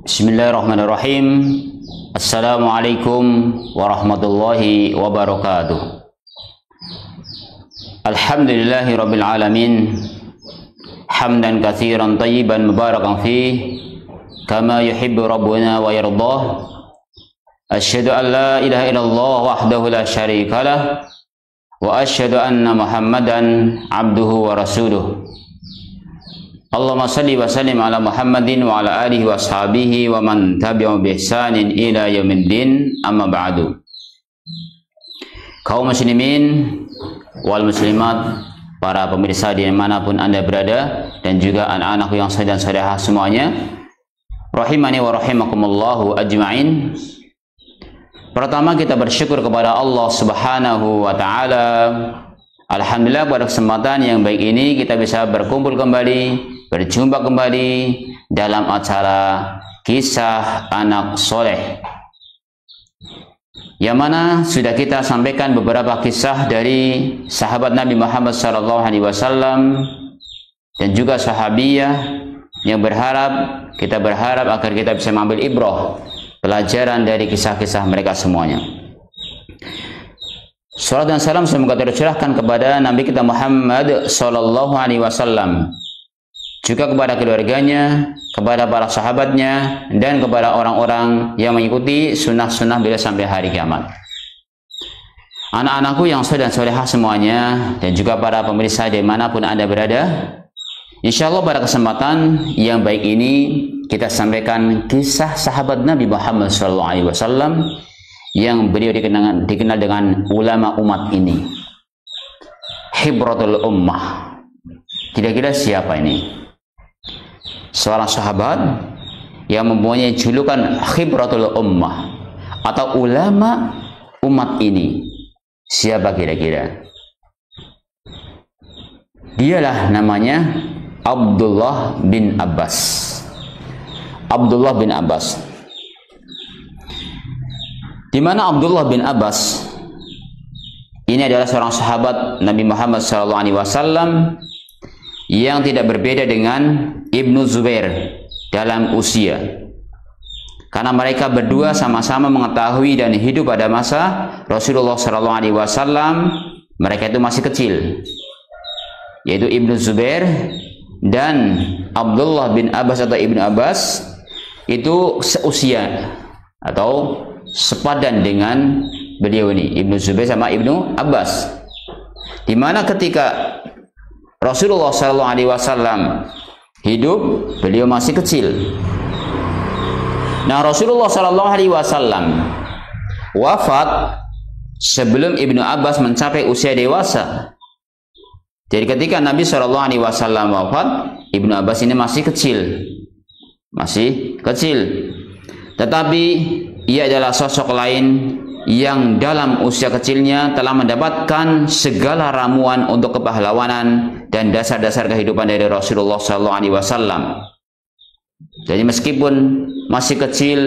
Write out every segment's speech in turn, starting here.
Bismillahirrahmanirrahim. Assalamualaikum warahmatullahi wabarakatuh. Alhamdulillahi rabbil alamin. Hamdan katsiran tayyiban mubarakan fih kama yuhibbu rabbuna wa yardah. Asyhadu an la ilaha illallah wahdahu la syarika lah wa asyhadu anna Muhammadan abduhu wa rasuluh. Allahumma salli wa sallim ala Muhammadin wa ala alihi wa ashabihi wa man tabi'u bi ihsanin ila yaumiddin, amma ba'du. Kaum muslimin wal muslimat, para pemirsa dimanapun Anda berada, dan juga anak-anakku yang saleh dan salehah semuanya, rahimani wa rahimakumullahu ajma'in. Pertama, kita bersyukur kepada Allah Subhanahu wa taala. Alhamdulillah, pada kesempatan yang baik ini kita bisa berkumpul kembali, berjumpa kembali dalam acara Kisah Anak Soleh, yang mana sudah kita sampaikan beberapa kisah dari sahabat Nabi Muhammad SAW dan juga sahabiyah, yang kita berharap agar kita bisa mengambil ibrah, pelajaran dari kisah-kisah mereka semuanya. Salam dan salam semoga tercurahkan kepada Nabi kita Muhammad SAW, juga kepada keluarganya, kepada para sahabatnya, dan kepada orang-orang yang mengikuti sunnah-sunnah beliau sampai hari kiamat. Anak-anakku yang saleh dan salehah semuanya, dan juga para pemirsa dimanapun Anda berada, insya Allah pada kesempatan yang baik ini kita sampaikan kisah sahabat Nabi Muhammad SAW yang beliau dikenal dengan ulama umat ini, Hibratul Ummah. Kira-kira siapa ini? Seorang sahabat yang mempunyai julukan Hibratul Ummah atau ulama umat ini. Siapa kira-kira? Dialah namanya Abdullah bin Abbas. Abdullah bin Abbas. Di mana Abdullah bin Abbas ini adalah seorang sahabat Nabi Muhammad SAW yang tidak berbeda dengan Ibnu Zubair dalam usia, karena mereka berdua sama-sama mengetahui dan hidup pada masa Rasulullah SAW. Mereka itu masih kecil, yaitu Ibnu Zubair dan Abdullah bin Abbas atau Ibnu Abbas itu seusia atau sepadan dengan beliau ini, Ibnu Zubair sama Ibnu Abbas. Di mana ketika Rasulullah SAW hidup, beliau masih kecil. Nah, Rasulullah SAW wafat sebelum Ibnu Abbas mencapai usia dewasa. Jadi ketika Nabi SAW wafat, Ibnu Abbas ini masih kecil. Tetapi ia adalah sosok lain yang dalam usia kecilnya telah mendapatkan segala ramuan untuk kepahlawanan dan dasar-dasar kehidupan dari Rasulullah SAW. Jadi meskipun masih kecil,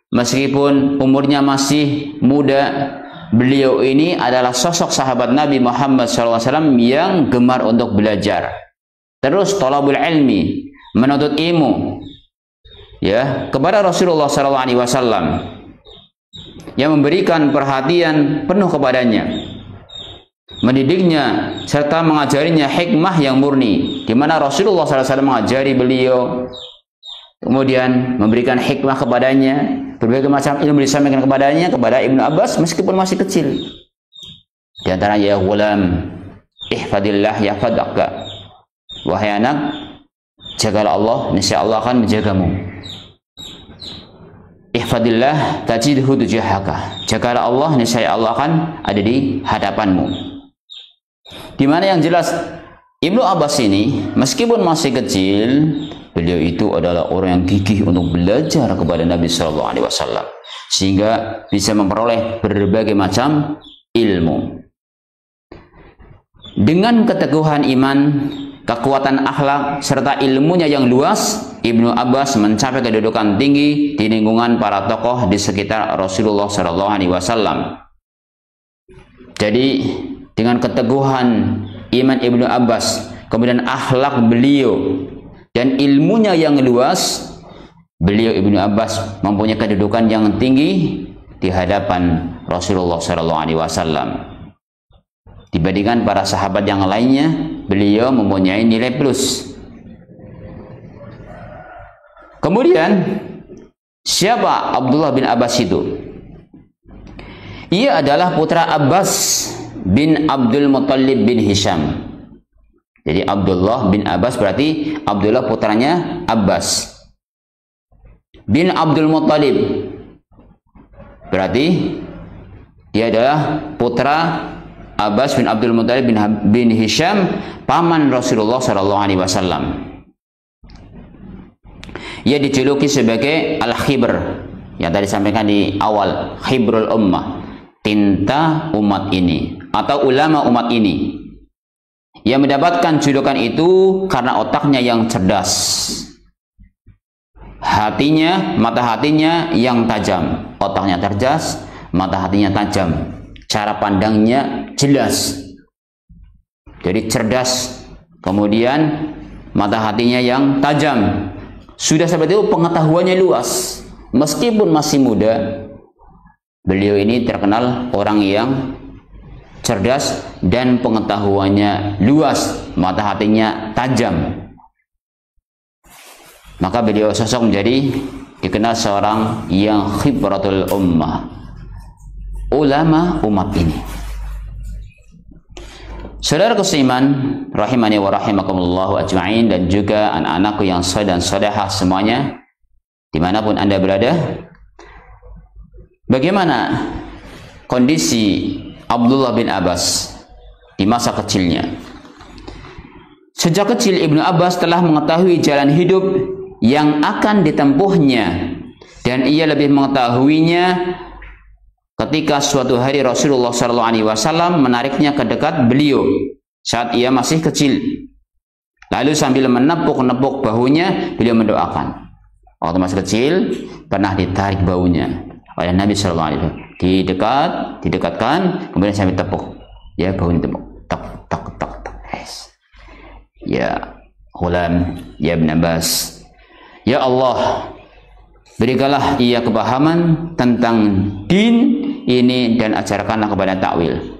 meskipun umurnya masih muda, beliau ini adalah sosok sahabat Nabi Muhammad SAW yang gemar untuk belajar, terus thalabul ilmi, menuntut ilmu, ya, kepada Rasulullah SAW, yang memberikan perhatian penuh kepadanya, mendidiknya serta mengajarinya hikmah yang murni, di mana Rasulullah SAW mengajari beliau, kemudian memberikan hikmah kepadanya, berbagai macam ilmu disampaikan kepadanya, kepada Ibnu Abbas meskipun masih kecil. Di antaranya, ya ghulam ihfadillah yahfadaka, wahai anak, jagalah Allah, niscaya Allah akan menjagamu. Ihfadillah tajidhu tujahaka, jagalah Allah, niscaya Allah akan ada di hadapanmu. Di mana yang jelas Ibnu Abbas ini meskipun masih kecil, beliau itu adalah orang yang gigih untuk belajar kepada Nabi SAW, sehingga bisa memperoleh berbagai macam ilmu. Dengan keteguhan iman, kekuatan akhlak, serta ilmunya yang luas, Ibnu Abbas mencapai kedudukan tinggi di lingkungan para tokoh di sekitar Rasulullah SAW. Jadi dengan keteguhan iman Ibnu Abbas, kemudian akhlak beliau, dan ilmunya yang luas, beliau Ibnu Abbas mempunyai kedudukan yang tinggi di hadapan Rasulullah SAW. Dibandingkan para sahabat yang lainnya, beliau mempunyai nilai plus. Kemudian, siapa Abdullah bin Abbas itu? Ia adalah putra Abbas bin Abdul Muttalib bin Hisham. Jadi Abdullah bin Abbas berarti Abdullah putranya Abbas bin Abdul Muttalib, berarti dia adalah putra Abbas bin Abdul Muttalib bin Hisham, paman Rasulullah SAW. Ia dijuluki sebagai Al-Khibr, yang tadi disampaikan di awal, Khibrul Ummah, tinta umat ini atau ulama umat ini. Ia mendapatkan julukan itu karena otaknya yang cerdas, mata hatinya yang tajam. Otaknya cerdas, mata hatinya tajam, cara pandangnya jelas. Jadi cerdas, kemudian mata hatinya yang tajam. Sudah seperti itu, pengetahuannya luas. Meskipun masih muda, beliau ini terkenal orang yang cerdas dan pengetahuannya luas, mata hatinya tajam. Maka beliau sosok menjadi dikenal seorang yang khibratul ummah, ulama umat ini. Saudara seiman rahimani wa rahimakumullah ajma'in, dan juga anak-anakku yang saleh dan salehah semuanya dimanapun Anda berada, bagaimana kondisi Abdullah bin Abbas di masa kecilnya? Sejak kecil Ibnu Abbas telah mengetahui jalan hidup yang akan ditempuhnya, dan ia lebih mengetahuinya ketika suatu hari Rasulullah SAW menariknya ke dekat beliau saat ia masih kecil. Lalu sambil menepuk-nepuk bahunya, beliau mendoakan. Waktu masih kecil pernah ditarik bahunya oleh Nabi SAW. Didekatkan, kemudian sambil tepuk. Ya, bahunya tepuk. Tak, tak, tak, tak. Ya, Ghulam, ya Ibn Abbas. Ya Allah, berikanlah ia kepahaman tentang din ini dan ajarkanlah kepada takwil.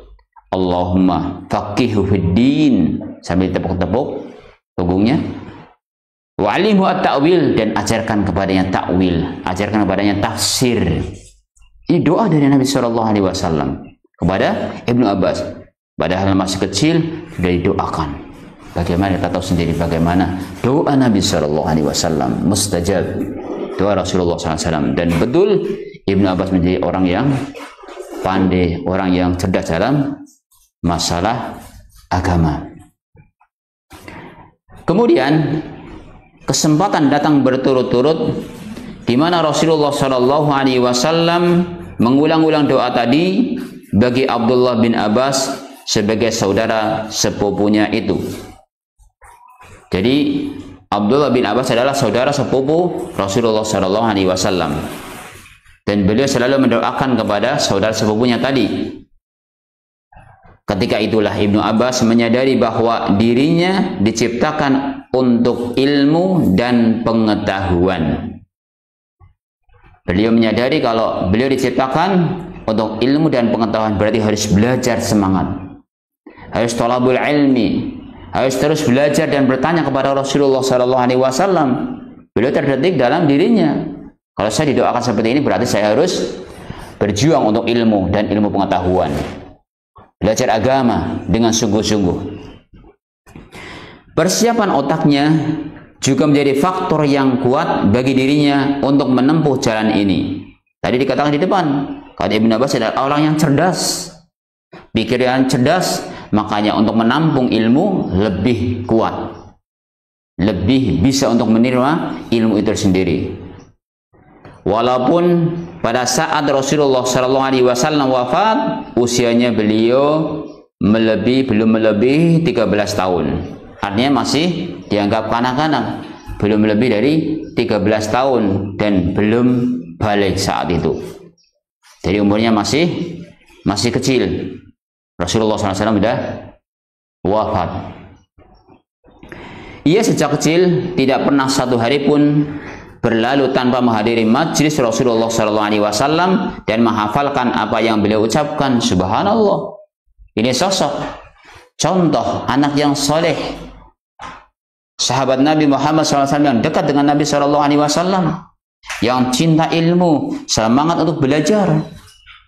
Allahumma faqihu fid din, sambil tepuk-tepuk punggungnya. Wa alimhu at-ta'wil, dan ajarkan kepadanya takwil, ajarkan kepadanya tafsir. Ini doa dari Nabi SAW kepada Ibnu Abbas. Padahal masih kecil sudah didoakan. Bagaimana kita tahu sendiri bagaimana doa Nabi SAW mustajab, doa Rasulullah SAW. Dan betul Ibnu Abbas menjadi orang yang pandai, orang yang cerdas dalam masalah agama. Kemudian kesempatan datang berturut-turut di mana Rasulullah SAW mengulang-ulang doa tadi bagi Abdullah bin Abbas sebagai saudara sepupunya itu. Jadi Abdullah bin Abbas adalah saudara sepupu Rasulullah SAW, dan beliau selalu mendoakan kepada saudara sepupunya tadi. Ketika itulah Ibnu Abbas menyadari bahwa dirinya diciptakan untuk ilmu dan pengetahuan. Beliau menyadari kalau beliau diciptakan untuk ilmu dan pengetahuan, berarti harus belajar semangat, harus thalabul ilmi, harus terus belajar dan bertanya kepada Rasulullah SAW. Beliau terdetik dalam dirinya, kalau saya didoakan seperti ini berarti saya harus berjuang untuk ilmu dan ilmu pengetahuan, belajar agama dengan sungguh-sungguh. Persiapan otaknya juga menjadi faktor yang kuat bagi dirinya untuk menempuh jalan ini. Tadi dikatakan di depan, kalau Ibnu Abbas adalah orang yang cerdas, pikiran cerdas, makanya untuk menampung ilmu lebih kuat, lebih bisa untuk menerima ilmu itu sendiri. Walaupun pada saat Rasulullah SAW wafat, usianya beliau belum melebihi 13 tahun. Artinya masih dianggap kanak-kanak, belum lebih dari 13 tahun dan belum balik saat itu. Jadi umurnya masih kecil. Rasulullah SAW sudah wafat. ia sejak kecil tidak pernah satu hari pun berlalu tanpa menghadiri majlis Rasulullah SAW dan menghafalkan apa yang beliau ucapkan. Subhanallah. Ini sosok contoh anak yang soleh, sahabat Nabi Muhammad SAW yang dekat dengan Nabi SAW, yang cinta ilmu, semangat untuk belajar.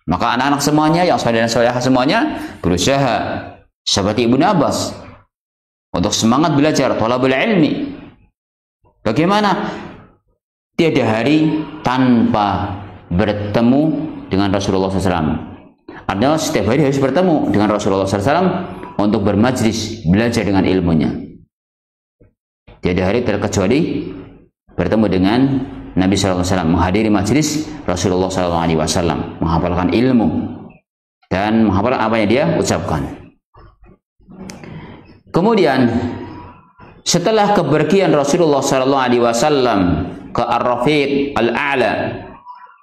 Maka anak-anak semuanya yang soleh dan solehah semuanya berusaha seperti Ibnu Abbas untuk semangat belajar, thalabul ilmi. Bagaimana tiada hari tanpa bertemu dengan Rasulullah SAW. Artinya setiap hari harus bertemu dengan Rasulullah SAW untuk bermajlis belajar dengan ilmunya. Tiada hari terkecuali bertemu dengan Nabi SAW, menghadiri majlis Rasulullah SAW, menghafalkan ilmu dan menghafal apa yang dia ucapkan. Kemudian setelah kepergian Rasulullah SAW ke Ar-Rafiq Al-A'la,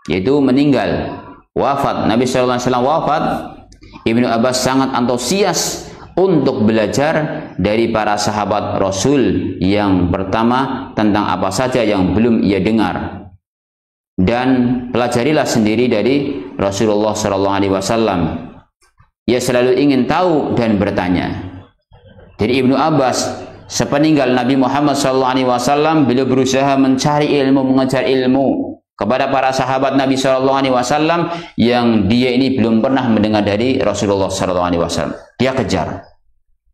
yaitu meninggal, wafat, Nabi SAW wafat, Ibnu Abbas sangat antusias untuk belajar dari para sahabat Rasul yang pertama tentang apa saja yang belum ia dengar, dan pelajarilah sendiri dari Rasulullah SAW. Ia selalu ingin tahu dan bertanya. Jadi Ibnu Abbas sepeninggal Nabi Muhammad SAW, beliau berusaha mencari ilmu, mengejar ilmu kepada para sahabat Nabi SAW yang dia ini belum pernah mendengar dari Rasulullah SAW. Dia kejar,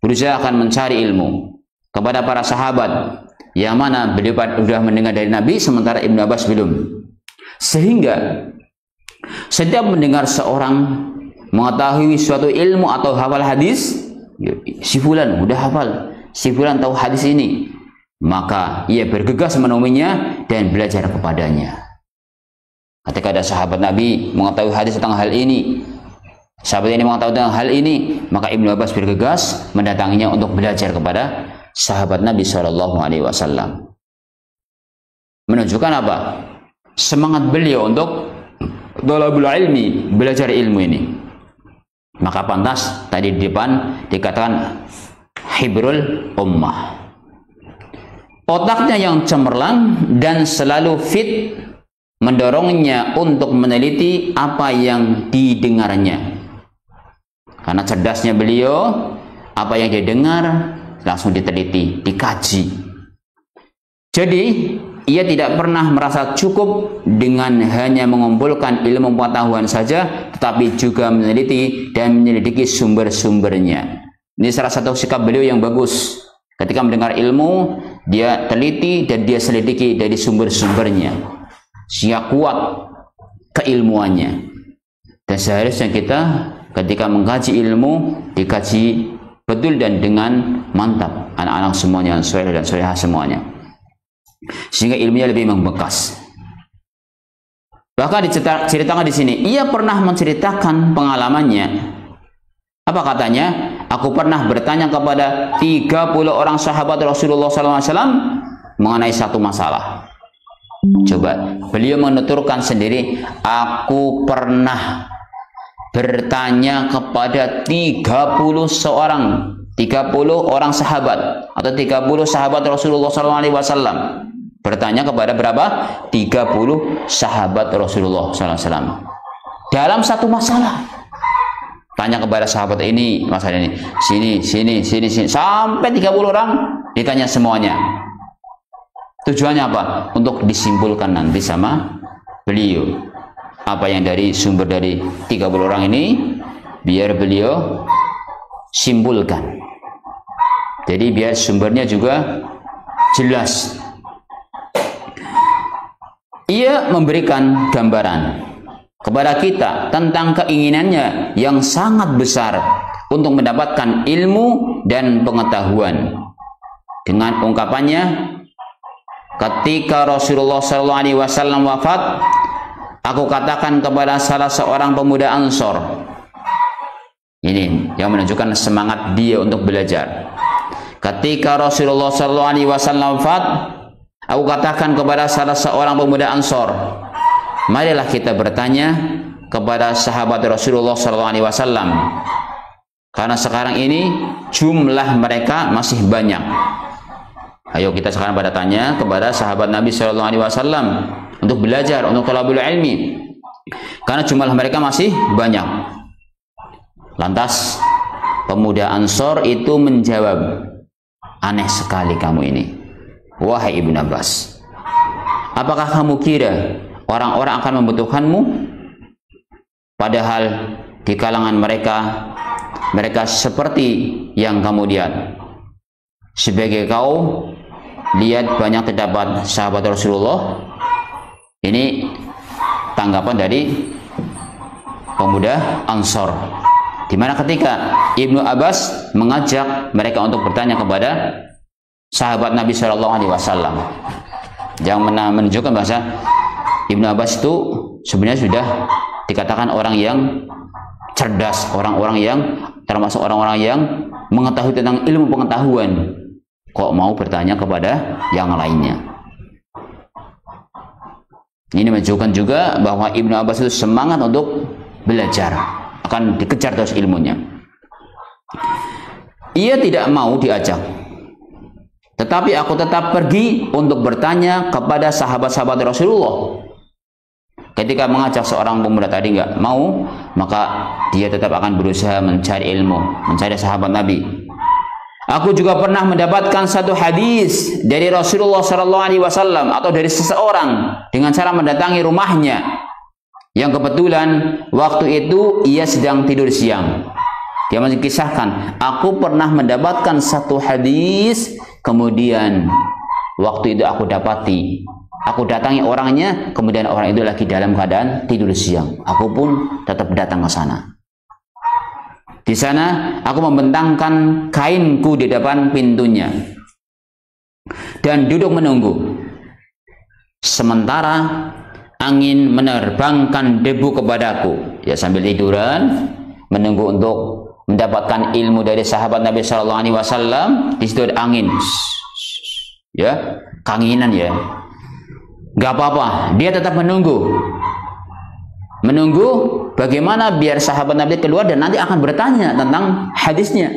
berusaha akan mencari ilmu kepada para sahabat yang mana beliau sudah mendengar dari Nabi, sementara Ibnu Abbas belum. Sehingga setiap mendengar seorang mengetahui suatu ilmu atau hafal hadis, si fulan udah hafal, si fulan tahu hadis ini, maka ia bergegas menemuinya dan belajar kepadanya. Ketika ada sahabat Nabi mengetahui hadis tentang hal ini, sahabat ini mengetahui tentang hal ini, maka Ibnu Abbas bergegas mendatanginya untuk belajar kepada sahabat Nabi SAW. Menunjukkan apa? Semangat beliau untuk thalabul ilmi, belajar ilmu ini. Maka pantas tadi di depan dikatakan hibrul ummah. Otaknya yang cemerlang dan selalu fit mendorongnya untuk meneliti apa yang didengarnya. Karena cerdasnya beliau, apa yang dia dengar langsung diteliti, dikaji. Jadi ia tidak pernah merasa cukup dengan hanya mengumpulkan ilmu pengetahuan saja, tetapi juga meneliti dan menyelidiki sumber-sumbernya. Ini salah satu sikap beliau yang bagus. Ketika mendengar ilmu, dia teliti dan dia selidiki dari sumber-sumbernya, sehingga kuat keilmuannya. Dan seharusnya kita ketika mengkaji ilmu, dikaji betul dan dengan mantap, anak-anak semuanya, soleh dan solehah semuanya, sehingga ilmunya lebih membekas. Bahkan diceritakan di sini, ia pernah menceritakan pengalamannya. Apa katanya? Aku pernah bertanya kepada 30 orang sahabat Rasulullah SAW mengenai satu masalah. Coba, beliau menuturkan sendiri, aku pernah bertanya kepada 30 orang sahabat atau 30 sahabat Rasulullah SAW. Bertanya kepada berapa? 30 sahabat Rasulullah SAW dalam satu masalah. Tanya kepada sahabat ini, masalah ini, sini, sampai 30 orang ditanya semuanya. Tujuannya apa? Untuk disimpulkan nanti sama beliau. Apa yang dari sumber dari 30 orang ini, biar beliau simpulkan. Jadi biar sumbernya juga jelas. Ia memberikan gambaran kepada kita tentang keinginannya yang sangat besar untuk mendapatkan ilmu dan pengetahuan. Dengan ungkapannya, ketika Rasulullah SAW wafat, aku katakan kepada salah seorang pemuda Ansor. Ini yang menunjukkan semangat dia untuk belajar. Ketika Rasulullah SAW wafat, aku katakan kepada salah seorang pemuda Ansor, marilah kita bertanya kepada sahabat Rasulullah SAW, karena sekarang ini jumlah mereka masih banyak. Ayo kita sekarang pada tanya kepada sahabat Nabi Shallallahu Alaihi Wasallam untuk belajar, untuk thalabul ilmi, karena jumlah mereka masih banyak. Lantas pemuda Ansor itu menjawab, aneh sekali kamu ini, wahai Ibnu Abbas. Apakah kamu kira orang-orang akan membutuhkanmu? Padahal di kalangan mereka seperti yang kamu lihat. Sebagai kau lihat banyak terdapat sahabat Rasulullah. Ini tanggapan dari pemuda Ansor, di mana ketika Ibnu Abbas mengajak mereka untuk bertanya kepada sahabat Nabi Shallallahu Alaihi Wasallam, yang menunjukkan bahasa Ibnu Abbas itu sebenarnya sudah dikatakan orang yang cerdas, orang-orang yang termasuk orang-orang yang mengetahui tentang ilmu pengetahuan, kok mau bertanya kepada yang lainnya. Ini menunjukkan juga bahwa Ibnu Abbas itu semangat untuk belajar, akan dikejar terus ilmunya. Ia tidak mau diajak, tetapi aku tetap pergi untuk bertanya kepada sahabat-sahabat Rasulullah. Ketika mengajak seorang pemuda tadi nggak mau, maka dia tetap akan berusaha mencari ilmu, mencari sahabat Nabi. Aku juga pernah mendapatkan satu hadis dari Rasulullah Shallallahu Alaihi Wasallam atau dari seseorang dengan cara mendatangi rumahnya, yang kebetulan waktu itu ia sedang tidur siang. Dia masih kisahkan, aku pernah mendapatkan satu hadis, kemudian waktu itu aku datangi orangnya, kemudian orang itu lagi dalam keadaan tidur siang. Aku pun tetap datang ke sana. Di sana aku membentangkan kainku di depan pintunya dan duduk menunggu. Sementara angin menerbangkan debu kepadaku. Ya, sambil tiduran menunggu untuk mendapatkan ilmu dari sahabat Nabi Shallallahu Alaihi Wasallam. Di situ ada angin, ya, kanginan ya. Gak apa-apa, dia tetap menunggu bagaimana biar sahabat Nabi keluar dan nanti akan bertanya tentang hadisnya.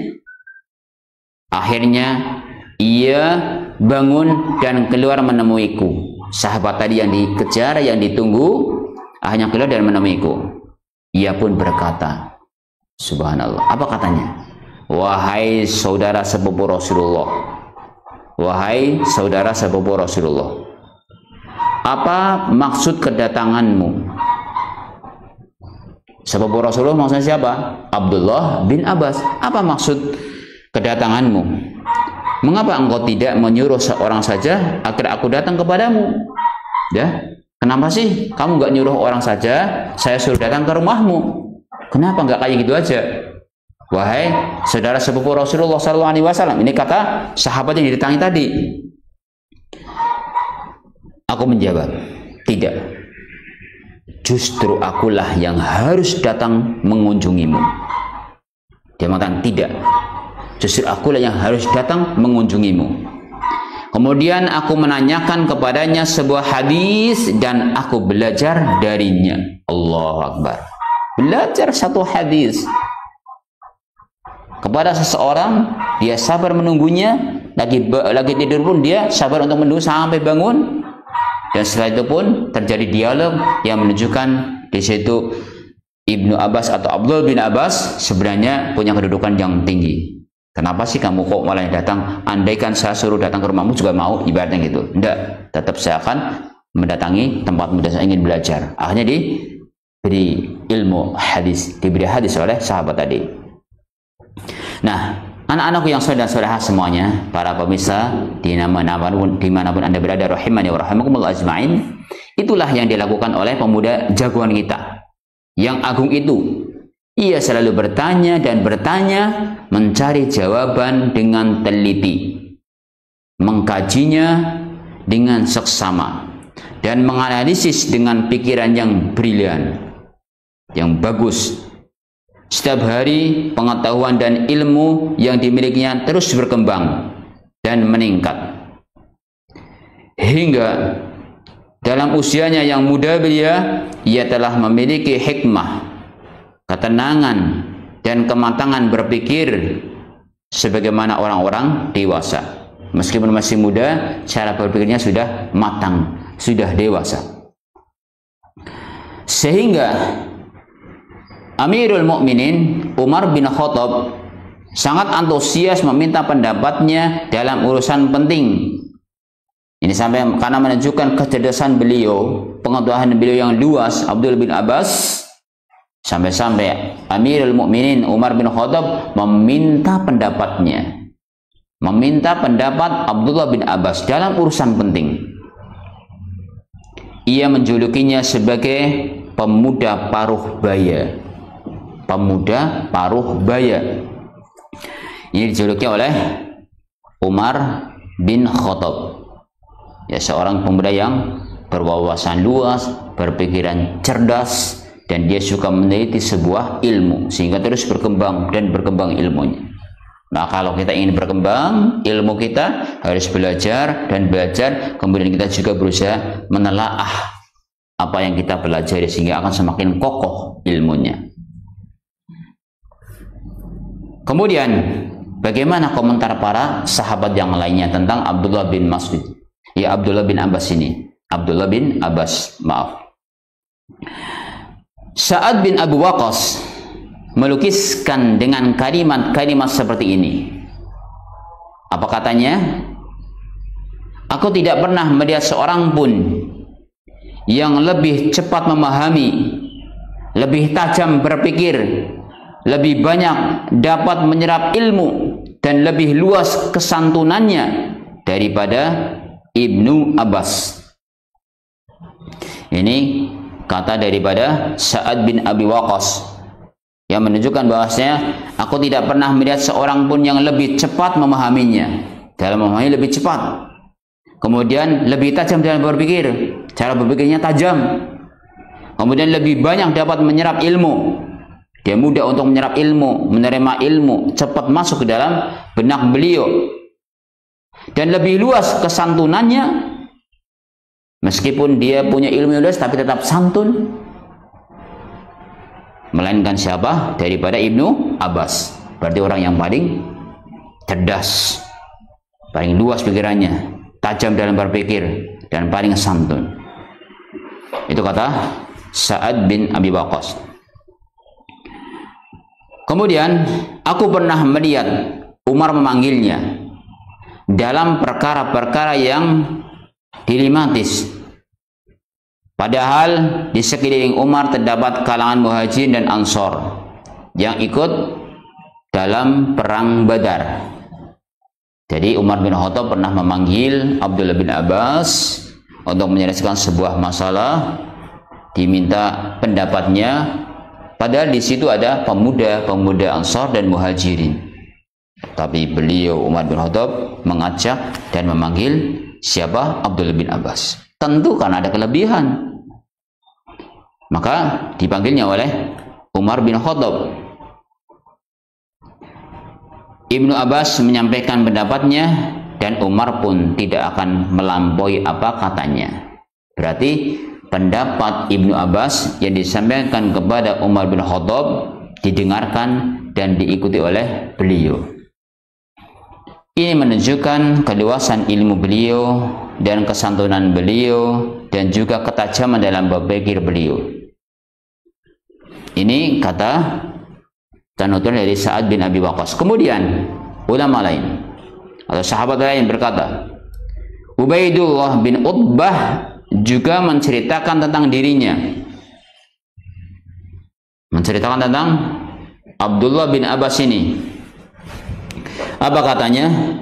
Akhirnya ia bangun dan keluar menemuiku. Sahabat tadi yang dikejar, yang ditunggu, akhirnya keluar dan menemuiku. Ia pun berkata, subhanallah, apa katanya? Wahai saudara sepupu Rasulullah, wahai saudara sepupu Rasulullah, apa maksud kedatanganmu? Sepupu Rasulullah maksudnya siapa? Abdullah bin Abbas. Apa maksud kedatanganmu? Mengapa engkau tidak menyuruh seorang saja agar aku datang kepadamu? Ya, kenapa sih kamu nggak nyuruh orang saja, saya suruh datang ke rumahmu? Kenapa nggak kayak gitu aja? Wahai saudara sepupu Rasulullah SAW, ini kata sahabat yang didatangi tadi. Aku menjawab, tidak. Justru akulah yang harus datang mengunjungimu. Dia mengatakan tidak. Justru akulah yang harus datang mengunjungimu. Kemudian aku menanyakan kepadanya sebuah hadis dan aku belajar darinya. Allahu Akbar. Belajar satu hadis kepada seseorang, dia sabar menunggunya, lagi tidur pun dia sabar untuk menunggu sampai bangun. Dan setelah itu pun terjadi dialog yang menunjukkan di situ Ibnu Abbas atau Abdullah bin Abbas sebenarnya punya kedudukan yang tinggi. Kenapa sih kamu kok malah datang? Andaikan saya suruh datang ke rumahmu juga mau, ibaratnya gitu. Tidak, tetap saya akan mendatangi tempatmu dan saya ingin belajar. Akhirnya diberi ilmu hadis, diberi hadis oleh sahabat tadi. Nah, anak-anakku yang soleh dan solehah semuanya, para pemirsa dimanapun Anda berada, rahimani wa rahimakumullah ajma'in, itulah yang dilakukan oleh pemuda jagoan kita yang agung itu. Ia selalu bertanya dan bertanya, mencari jawaban dengan teliti, mengkajinya dengan seksama, dan menganalisis dengan pikiran yang brilian, yang bagus. Setiap hari pengetahuan dan ilmu yang dimilikinya terus berkembang dan meningkat. Hingga dalam usianya yang muda belia, ia telah memiliki hikmah, ketenangan, dan kematangan berpikir sebagaimana orang-orang dewasa. Meskipun masih muda, cara berpikirnya sudah matang, sudah dewasa. Sehingga Amirul Mukminin Umar bin Khattab sangat antusias meminta pendapatnya dalam urusan penting. Ini sampai karena menunjukkan kecerdasan beliau, pengetahuan beliau yang luas, Abdullah bin Abbas, sampai-sampai Amirul Mukminin Umar bin Khattab meminta pendapatnya, meminta pendapat Abdullah bin Abbas dalam urusan penting. Ia menjulukinya sebagai pemuda paruh baya. Pemuda paruh baya. Ini dijuluki oleh Umar bin Khattab. Ya, seorang pemuda yang berwawasan luas, berpikiran cerdas, dan dia suka meneliti sebuah ilmu sehingga terus berkembang dan berkembang ilmunya. Nah, kalau kita ingin berkembang ilmu kita, harus belajar dan belajar, kemudian kita juga berusaha menelaah apa yang kita pelajari sehingga akan semakin kokoh ilmunya. Kemudian, bagaimana komentar para sahabat yang lainnya tentang Abdullah bin Mas'ud? Ya, Abdullah bin Abbas ini. Abdullah bin Abbas, maaf. Sa'ad bin Abu Waqqas melukiskan dengan kalimat-kalimat seperti ini. Apa katanya? Aku tidak pernah melihat seorang pun yang lebih cepat memahami, lebih tajam berpikir, lebih banyak dapat menyerap ilmu, dan lebih luas kesantunannya daripada Ibnu Abbas. Ini kata daripada Sa'ad bin Abi Waqqas yang menunjukkan bahwasanya aku tidak pernah melihat seorang pun yang lebih cepat memahaminya, dalam memahami lebih cepat, kemudian lebih tajam dalam berpikir, cara berpikirnya tajam, kemudian lebih banyak dapat menyerap ilmu. Dia mudah untuk menyerap ilmu, menerima ilmu, cepat masuk ke dalam benak beliau, dan lebih luas kesantunannya. Meskipun dia punya ilmu luas, tapi tetap santun. Melainkan siapa? Daripada Ibnu Abbas. Berarti orang yang paling cerdas, paling luas pikirannya, tajam dalam berpikir, dan paling santun. Itu kata Sa'ad bin Abi Waqqas. Kemudian aku pernah melihat Umar memanggilnya dalam perkara-perkara yang dilematis. Padahal di sekeliling Umar terdapat kalangan Muhajirin dan Ansor yang ikut dalam perang Badar. Jadi Umar bin Khattab pernah memanggil Abdullah bin Abbas untuk menyelesaikan sebuah masalah, diminta pendapatnya. Padahal di situ ada pemuda-pemuda Ansar dan Muhajirin. Tapi beliau Umar bin Khattab mengajak dan memanggil siapa? Abdullah bin Abbas. Tentu karena ada kelebihan. Maka dipanggilnya oleh Umar bin Khattab. Ibnu Abbas menyampaikan pendapatnya dan Umar pun tidak akan melampaui apa katanya. Berarti pendapat Ibnu Abbas yang disampaikan kepada Umar bin Khattab didengarkan dan diikuti oleh beliau. Ini menunjukkan keluasan ilmu beliau dan kesantunan beliau dan juga ketajaman dalam berpikir beliau. Ini kata tanutulan dari Sa'ad bin Abi Waqqas. Kemudian ulama lain atau sahabat lain berkata, Ubaidullah bin Utbah juga menceritakan tentang dirinya, menceritakan tentang Abdullah bin Abbas ini. Apa katanya?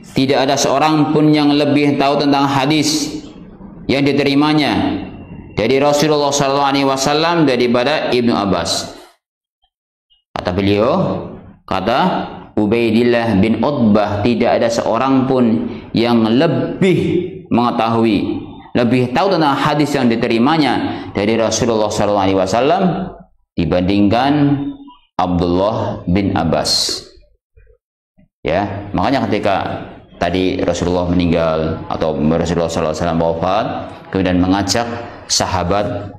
Tidak ada seorang pun yang lebih tahu tentang hadis yang diterimanya dari Rasulullah SAW daripada Ibnu Abbas. Kata beliau, kata Ubaidillah bin Utbah, tidak ada seorang pun yang lebih mengetahui, lebih tahu tentang hadis yang diterimanya dari Rasulullah SAW dibandingkan Abdullah bin Abbas. Ya, makanya ketika tadi Rasulullah meninggal atau Rasulullah SAW wafat, kemudian mengajak sahabat,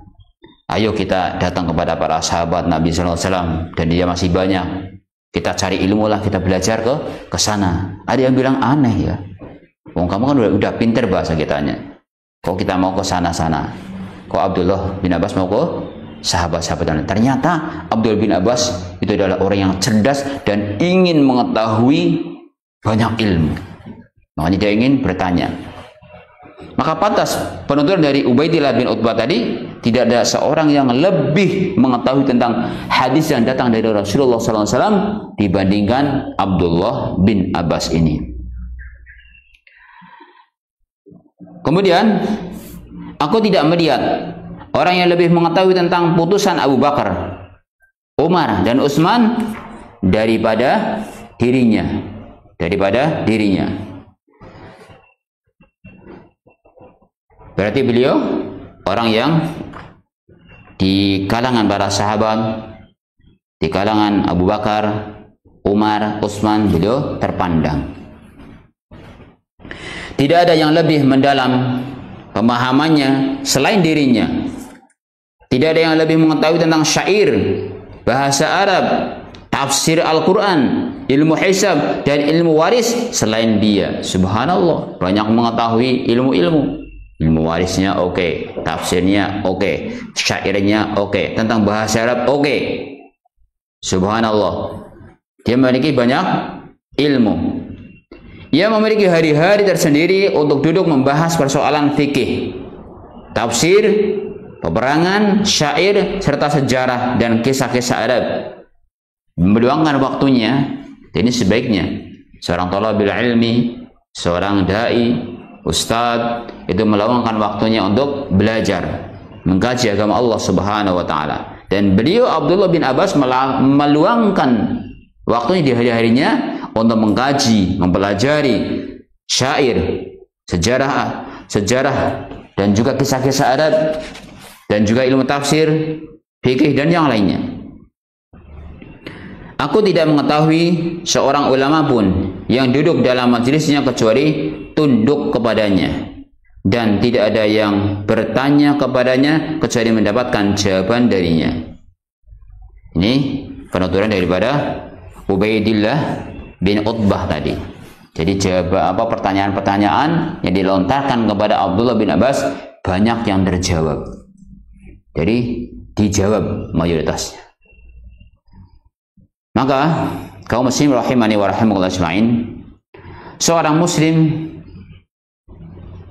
ayo kita datang kepada para sahabat Nabi SAW dan dia masih banyak. Kita cari ilmu lah, kita belajar ke sana. Ada yang bilang aneh ya. Wong kamu kan udah pinter bahasa kitanya. Kok kita mau ke sana-sana? Kok Abdullah bin Abbas mau ke sahabat-sahabat? Ternyata Abdullah bin Abbas itu adalah orang yang cerdas dan ingin mengetahui banyak ilmu. Makanya dia ingin bertanya. Maka pantas penuturan dari Ubaidillah bin Utbah tadi, tidak ada seorang yang lebih mengetahui tentang hadis yang datang dari Rasulullah SAW dibandingkan Abdullah bin Abbas ini. Kemudian, aku tidak melihat orang yang lebih mengetahui tentang putusan Abu Bakar, Umar, dan Utsman daripada dirinya. Berarti beliau orang yang di kalangan para sahabat, di kalangan Abu Bakar, Umar, Utsman, beliau terpandang. Tidak ada yang lebih mendalam pemahamannya selain dirinya. Tidak ada yang lebih mengetahui tentang syair, bahasa Arab, tafsir Al-Quran, ilmu hisab, dan ilmu waris selain dia. Subhanallah, banyak mengetahui ilmu-ilmu. Ilmu warisnya oke, tafsirnya oke, syairnya oke, tentang bahasa Arab oke. Subhanallah, dia memiliki banyak ilmu. Ia memiliki hari-hari tersendiri untuk duduk membahas persoalan fikih, tafsir, peperangan, syair, serta sejarah dan kisah-kisah Arab. Meluangkan waktunya. Ini sebaiknya seorang thalabil ilmi, seorang dai, ustadz itu meluangkan waktunya untuk belajar, mengkaji agama Allah Subhanahu wa taala. Dan beliau Abdullah bin Abbas meluangkan waktunya di hari-harinya untuk mengkaji, mempelajari syair, sejarah dan juga kisah-kisah Arab, dan juga ilmu tafsir, fikih, dan yang lainnya. Aku tidak mengetahui seorang ulama pun yang duduk dalam majelisnya kecuali tunduk kepadanya, dan tidak ada yang bertanya kepadanya kecuali mendapatkan jawaban darinya. Ini penuturan daripada Ubaidillah bin Utbah tadi. Jadi pertanyaan-pertanyaan yang dilontarkan kepada Abdullah bin Abbas banyak yang terjawab. Jadi dijawab mayoritasnya. Maka kaum muslim rahimani wa rahimakumullah ajmain, seorang muslim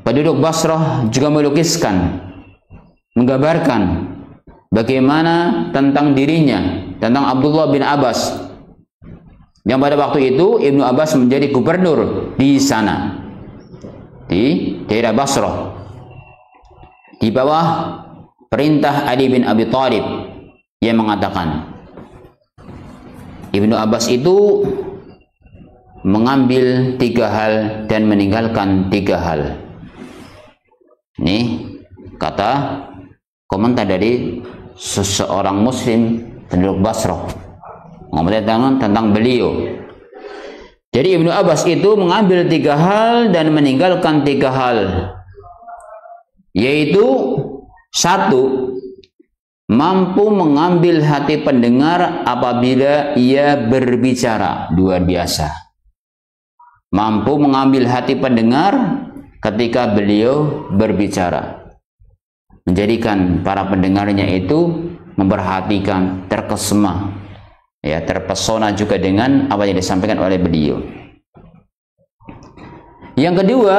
penduduk Basrah juga melukiskan, menggambarkan bagaimana tentang dirinya, tentang Abdullah bin Abbas, yang pada waktu itu Ibnu Abbas menjadi gubernur di sana, di daerah Basrah, di bawah perintah Ali bin Abi Thalib, yang mengatakan Ibnu Abbas itu mengambil 3 hal dan meninggalkan 3 hal. Ini kata komentar dari seseorang muslim penduduk Basrah, ngomong tentang beliau. Jadi Ibnu Abbas itu mengambil 3 hal dan meninggalkan 3 hal, yaitu 1, mampu mengambil hati pendengar apabila ia berbicara. Luar biasa. Mampu mengambil hati pendengar ketika beliau berbicara. Menjadikan para pendengarnya itu memperhatikan, terkesima, ya, terpesona juga dengan apa yang disampaikan oleh beliau. Yang kedua,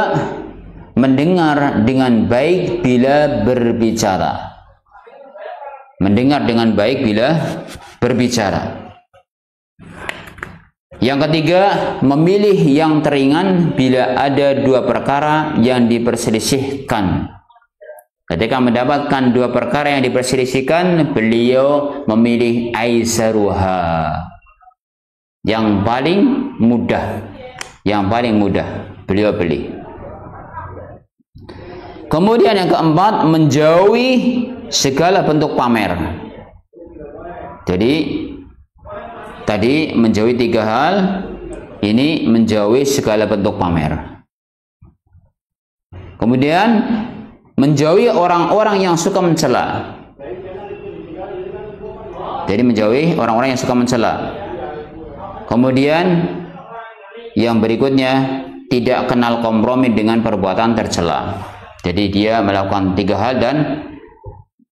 mendengar dengan baik bila berbicara. Mendengar dengan baik bila berbicara. Yang ketiga, memilih yang teringan bila ada 2 perkara yang diperselisihkan. Ketika mendapatkan 2 perkara yang diperselisihkan, beliau memilih aisaruha, yang paling mudah. Yang paling mudah beliau pilih. Kemudian yang keempat, menjauhi segala bentuk pamer. Jadi tadi menjauhi 3 hal, ini menjauhi segala bentuk pamer. Kemudian menjauhi orang-orang yang suka mencela. Jadi menjauhi orang-orang yang suka mencela. Kemudian yang berikutnya, tidak kenal kompromi dengan perbuatan tercela. Jadi dia melakukan 3 hal dan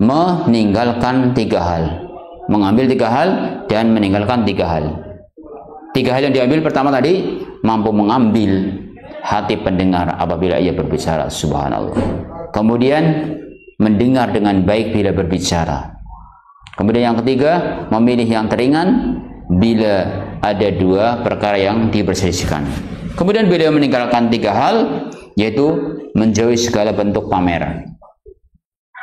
meninggalkan 3 hal. Mengambil 3 hal dan meninggalkan 3 hal. 3 hal yang diambil pertama tadi, mampu mengambil hati pendengar apabila ia berbicara, subhanallah. Kemudian mendengar dengan baik bila berbicara. Kemudian yang ketiga, memilih yang teringan bila ada 2 perkara yang diperselisihkan. Kemudian beliau meninggalkan 3 hal, yaitu menjauhi segala bentuk pamer.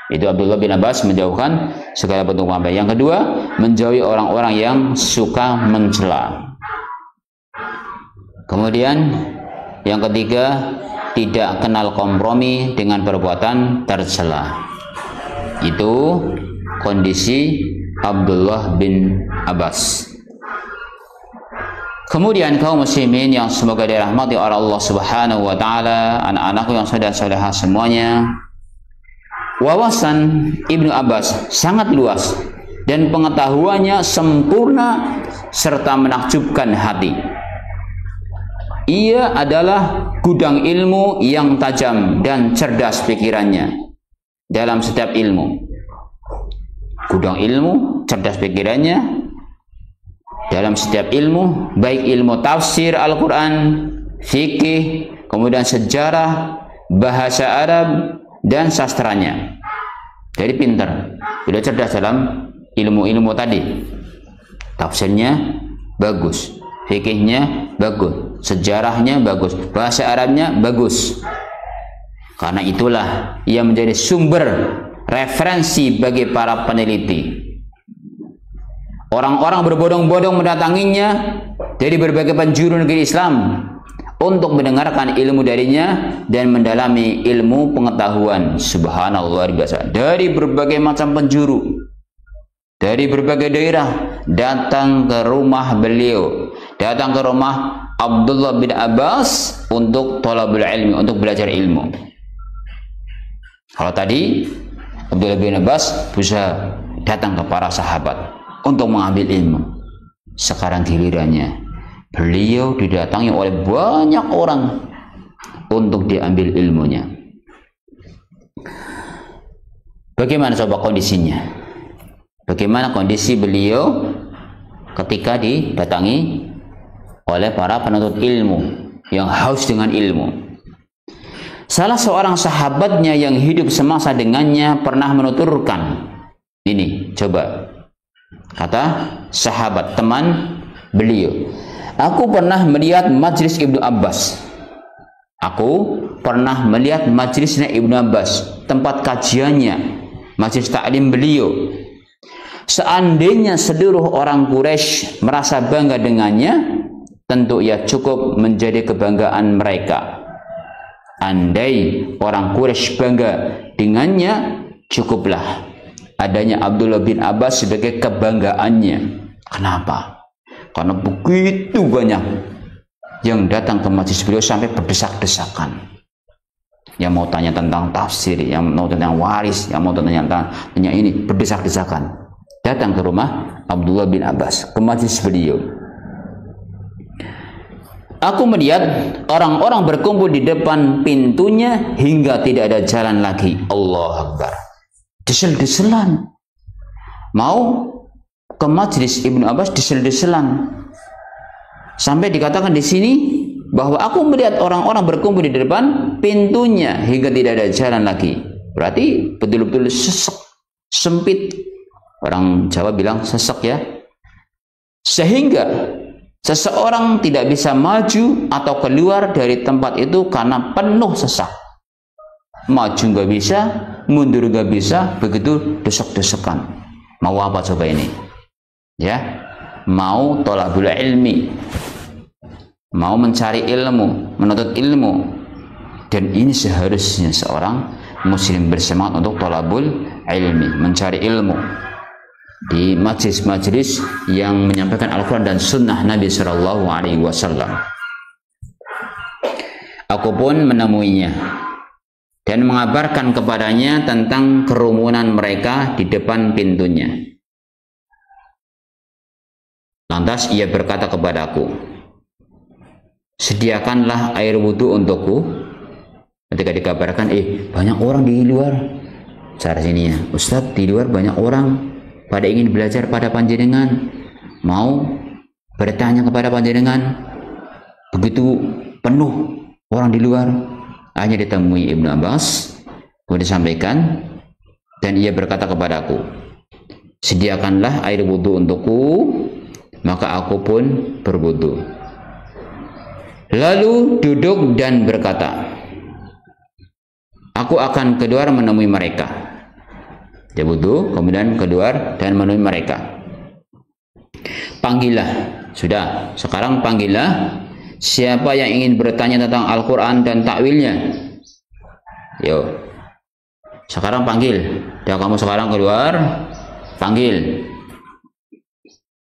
Itu Abdullah bin Abbas menjauhkan segala bentuk pamer. Yang kedua, menjauhi orang-orang yang suka mencela. Kemudian yang ketiga, tidak kenal kompromi dengan perbuatan tercela. Itu kondisi Abdullah bin Abbas. Kemudian kaum muslimin yang semoga dirahmati oleh Allah Subhanahu wa taala, anak-anakku yang saleh-salehah semuanya, wawasan Ibnu Abbas sangat luas dan pengetahuannya sempurna serta menakjubkan hati. Ia adalah gudang ilmu yang tajam dan cerdas pikirannya dalam setiap ilmu. Gudang ilmu, cerdas pikirannya dalam setiap ilmu, baik ilmu tafsir Al-Quran, fikih, kemudian sejarah, bahasa Arab, dan sastranya. Jadi pintar, beliau cerdas dalam ilmu-ilmu tadi. Tafsirnya bagus, fikihnya bagus, sejarahnya bagus, bahasa Arabnya bagus. Karena itulah ia menjadi sumber referensi bagi para peneliti. Orang-orang berbondong-bondong mendatanginya dari berbagai penjuru negeri Islam untuk mendengarkan ilmu darinya dan mendalami ilmu pengetahuan. Subhanallah, biasa. Dari berbagai macam penjuru, dari berbagai daerah datang ke rumah beliau, datang ke rumah Abdullah bin Abbas untuk thalabul ilmi, untuk belajar ilmu. Kalau tadi Abdullah bin Abbas bisa datang ke para sahabat untuk mengambil ilmu. Sekarang gilirannya beliau didatangi oleh banyak orang untuk diambil ilmunya. Bagaimana coba kondisinya? Bagaimana kondisi beliau ketika didatangi oleh para penuntut ilmu yang haus dengan ilmu? Salah seorang sahabatnya yang hidup semasa dengannya pernah menuturkan ini, coba. Kata sahabat teman beliau, aku pernah melihat majlis Ibnu Abbas. Aku pernah melihat majlisnya Ibnu Abbas, tempat kajiannya, majlis taklim beliau. Seandainya seluruh orang Quraisy merasa bangga dengannya, tentu ia cukup menjadi kebanggaan mereka. Andai orang Quraisy bangga dengannya, cukuplah adanya Abdullah bin Abbas sebagai kebanggaannya. Kenapa? Karena begitu banyak yang datang ke majlis beliau sampai berdesak-desakan. Yang mau tanya tentang tafsir, yang mau tentang waris, yang mau tanya ini, berdesak-desakan. Datang ke rumah Abdullah bin Abbas, ke majlis beliau. Aku melihat orang-orang berkumpul di depan pintunya hingga tidak ada jalan lagi. Allahu Akbar. Desel-deselan, mau ke majlis Ibnu Abbas, desel-deselan, sampai dikatakan di sini bahwa aku melihat orang-orang berkumpul di depan pintunya hingga tidak ada jalan lagi. Berarti betul-betul sesek, sempit. Orang Jawa bilang sesek ya, sehingga seseorang tidak bisa maju atau keluar dari tempat itu karena penuh sesak. Maju nggak bisa, mundur nggak bisa, begitu desek-desekan. Mau apa coba ini? Ya, mau thalabul ilmi, mau mencari ilmu, menuntut ilmu. Dan ini seharusnya seorang muslim bersemangat untuk thalabul ilmi, mencari ilmu di majlis-majlis yang menyampaikan Al-Quran dan Sunnah Nabi Shallallahu Alaihi Wasallam. Aku pun menemuinya dan mengabarkan kepadanya tentang kerumunan mereka di depan pintunya. Lantas ia berkata kepadaku, sediakanlah air wudhu untukku. Ketika dikabarkan, banyak orang di luar, cara sini ya, Ustadz, di luar banyak orang pada ingin belajar pada panjenengan, mau bertanya kepada panjenengan, begitu penuh orang di luar. Hanya ditemui Ibnu Abbas, kemudian disampaikan, dan ia berkata kepadaku, sediakanlah air wudhu untukku, maka aku pun berwudhu. Lalu duduk dan berkata, aku akan keluar menemui mereka. Dia wudhu, kemudian keluar dan menemui mereka. Panggillah, sudah, sekarang panggillah siapa yang ingin bertanya tentang Al-Quran dan takwilnya. Yo, sekarang panggil. Ya, kamu sekarang keluar, panggil.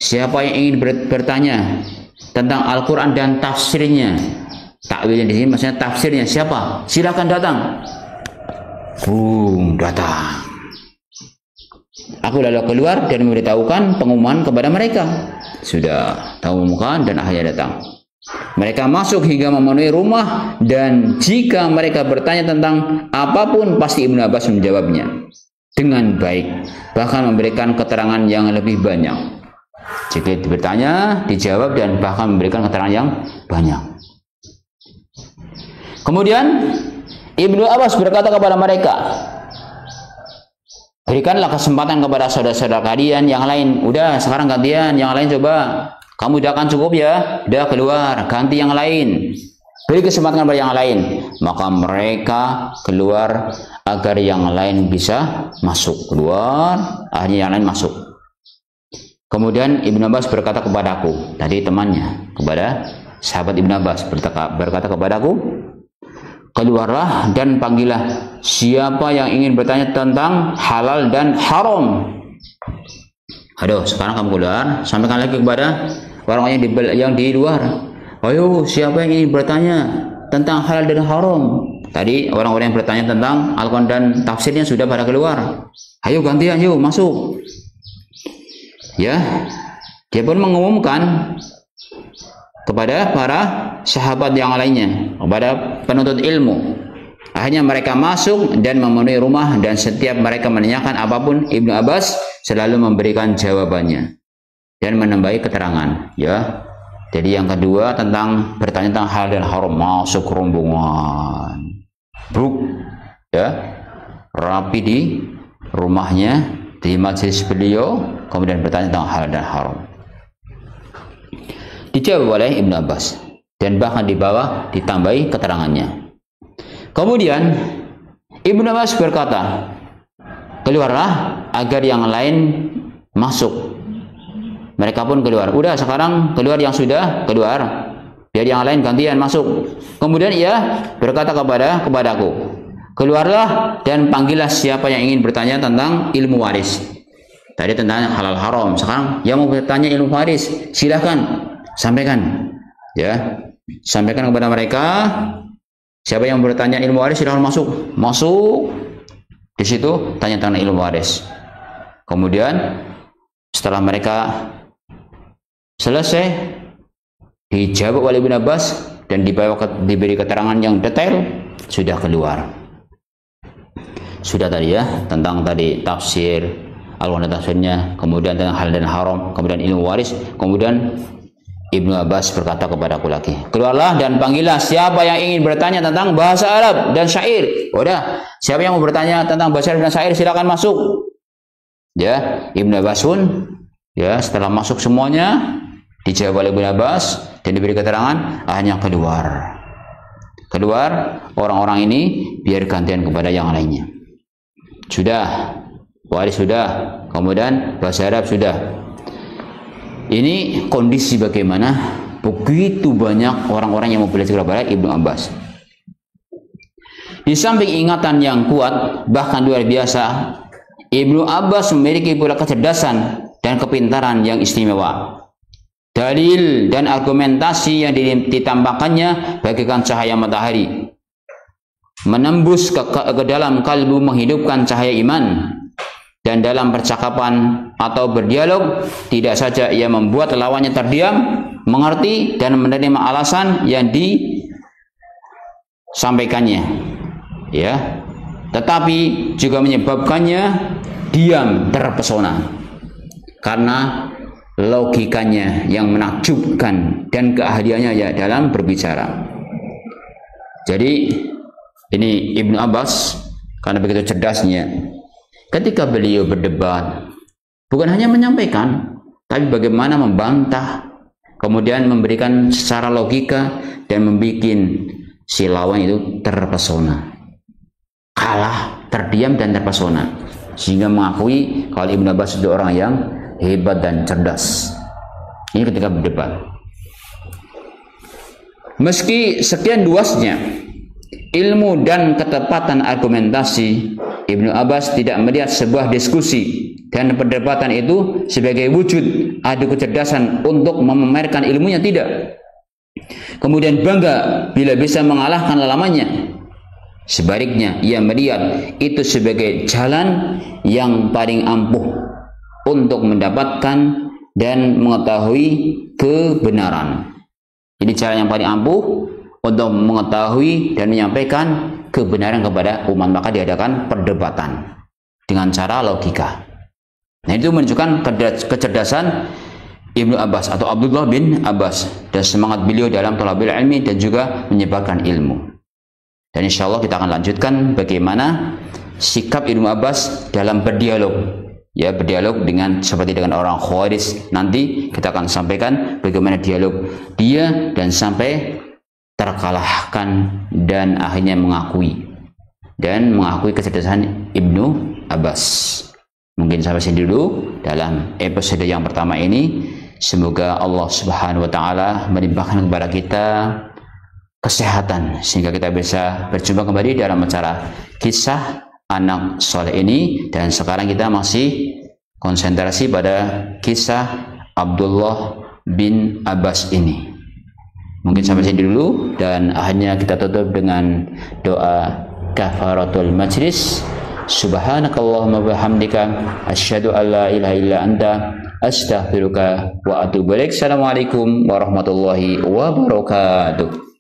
Siapa yang ingin bertanya tentang Al-Quran dan tafsirnya. Takwilnya di sini maksudnya tafsirnya, siapa? Silakan datang. Datang. Aku lalu keluar dan memberitahukan pengumuman kepada mereka. Sudah tahu pengumuman dan akhirnya datang. Mereka masuk hingga memenuhi rumah, dan jika mereka bertanya tentang apapun, pasti Ibnu Abbas menjawabnya dengan baik, bahkan memberikan keterangan yang lebih banyak. Jika bertanya, dijawab, dan bahkan memberikan keterangan yang banyak. Kemudian Ibnu Abbas berkata kepada mereka, berikanlah kesempatan kepada saudara-saudara kalian yang lain. Udah, sekarang gantian, yang lain coba. Kamu udah akan cukup ya, udah keluar, ganti yang lain. Beri kesempatan kepada yang lain. Maka mereka keluar agar yang lain bisa masuk. Keluar, akhirnya yang lain masuk. Kemudian Ibnu Abbas berkata kepadaku, tadi temannya, kepada sahabat Ibnu Abbas berkata kepadaku, keluarlah dan panggillah siapa yang ingin bertanya tentang halal dan haram. Aduh, sekarang kamu keluar, sampaikan lagi kepada orang-orang yang di luar. Ayo, siapa yang ingin bertanya tentang halal dan haram? Tadi orang-orang yang bertanya tentang Al-Quran dan tafsirnya sudah pada keluar. Ayo gantian, yuk masuk. Ya, dia pun mengumumkan kepada para sahabat yang lainnya, kepada penuntut ilmu. Akhirnya mereka masuk dan memenuhi rumah, dan setiap mereka menanyakan apapun, Ibnu Abbas selalu memberikan jawabannya dan menambahi keterangan. Ya, jadi yang kedua tentang bertanya tentang halal dan haram, masuk rombongan, ya, rapi di rumahnya, di majelis beliau, kemudian bertanya tentang halal dan haram. Dijawab oleh Ibnu Abbas, dan bahkan di bawah ditambahi keterangannya. Kemudian Ibnu Abbas berkata, keluarlah agar yang lain masuk. Mereka pun keluar. Udah, sekarang keluar yang sudah keluar, biar yang lain gantian masuk. Kemudian ia berkata kepadaku, keluarlah dan panggillah siapa yang ingin bertanya tentang ilmu waris. Tadi tentang halal haram, sekarang yang mau bertanya ilmu waris, silahkan sampaikan. Ya, sampaikan kepada mereka. Siapa yang bertanya ilmu waris, silahkan masuk. Masuk. Di situ tanya tentang ilmu waris. Kemudian setelah mereka selesai, dijawab oleh Ibnu Abbas dan diberi keterangan yang detail, sudah keluar. Sudah tadi ya, tentang tadi tafsir, Al-Quran dan tafsirnya, kemudian tentang halal dan haram, kemudian ilmu waris. Kemudian Ibnu Abbas berkata kepadaku lagi, keluarlah dan panggillah siapa yang ingin bertanya tentang bahasa Arab dan syair. Udah, siapa yang mau bertanya tentang bahasa Arab dan syair, silakan masuk. Ya, Ibnu Abbas pun, ya, setelah masuk semuanya, dijawab oleh Ibnu Abbas dan diberi keterangan, hanya keluar. Keluar orang-orang ini biar gantian kepada yang lainnya. Sudah, waris sudah, kemudian bahasa Arab sudah. Ini kondisi bagaimana begitu banyak orang-orang yang mau belajar kepada Ibnu Abbas. Di samping ingatan yang kuat, bahkan luar biasa, Ibnu Abbas memiliki pula kecerdasan dan kepintaran yang istimewa. Dalil dan argumentasi yang ditampakkannya bagaikan cahaya matahari, menembus ke dalam kalbu, menghidupkan cahaya iman. dan dalam percakapan atau berdialog tidak saja ia membuat lawannya terdiam, mengerti dan menerima alasan yang disampaikannya, ya, tetapi juga menyebabkannya diam terpesona karena logikanya yang menakjubkan dan keahliannya ya dalam berbicara. Jadi ini Ibnu Abbas karena begitu cerdasnya, ketika beliau berdebat, bukan hanya menyampaikan, tapi bagaimana membantah, kemudian memberikan secara logika dan membuat si lawan itu terpesona, kalah, terdiam dan terpesona, sehingga mengakui kalau Ibnu Abbas itu orang yang hebat dan cerdas. Ini ketika berdebat. Meski sekian luasnya ilmu dan ketepatan argumentasi, Ibnu Abbas tidak melihat sebuah diskusi dan perdebatan itu sebagai wujud adu kecerdasan untuk memamerkan ilmunya, tidak. Kemudian bangga bila bisa mengalahkan lawannya. Sebaliknya, ia melihat itu sebagai jalan yang paling ampuh untuk mendapatkan dan mengetahui kebenaran. Ini jalan yang paling ampuh untuk mengetahui dan menyampaikan kebenaran kepada umat, maka diadakan perdebatan dengan cara logika. Nah, itu menunjukkan kecerdasan Ibnu Abbas atau Abdullah bin Abbas dan semangat beliau dalam thalabul ilmi dan juga menyebarkan ilmu. Dan insya Allah kita akan lanjutkan bagaimana sikap Ibnu Abbas dalam berdialog. Ya, berdialog seperti dengan orang Khawarij. Nanti kita akan sampaikan bagaimana dialog dia dan sampai terkalahkan dan akhirnya mengakui kecerdasan Ibnu Abbas. Mungkin sampai sini dulu dalam episode yang pertama ini. Semoga Allah Subhanahu wa taala melimpahkan kepada kita kesehatan sehingga kita bisa berjumpa kembali dalam acara kisah anak soleh ini. Dan sekarang kita masih konsentrasi pada kisah Abdullah bin Abbas ini. Mungkin sampai sini dulu dan akhirnya kita tutup dengan doa kafaratul majlis. Subhanakallahumma wa bihamdika asyhadu an la ilaha illa anta astaghfiruka wa atubu ilaik. Assalamualaikum warahmatullahi wabarakatuh.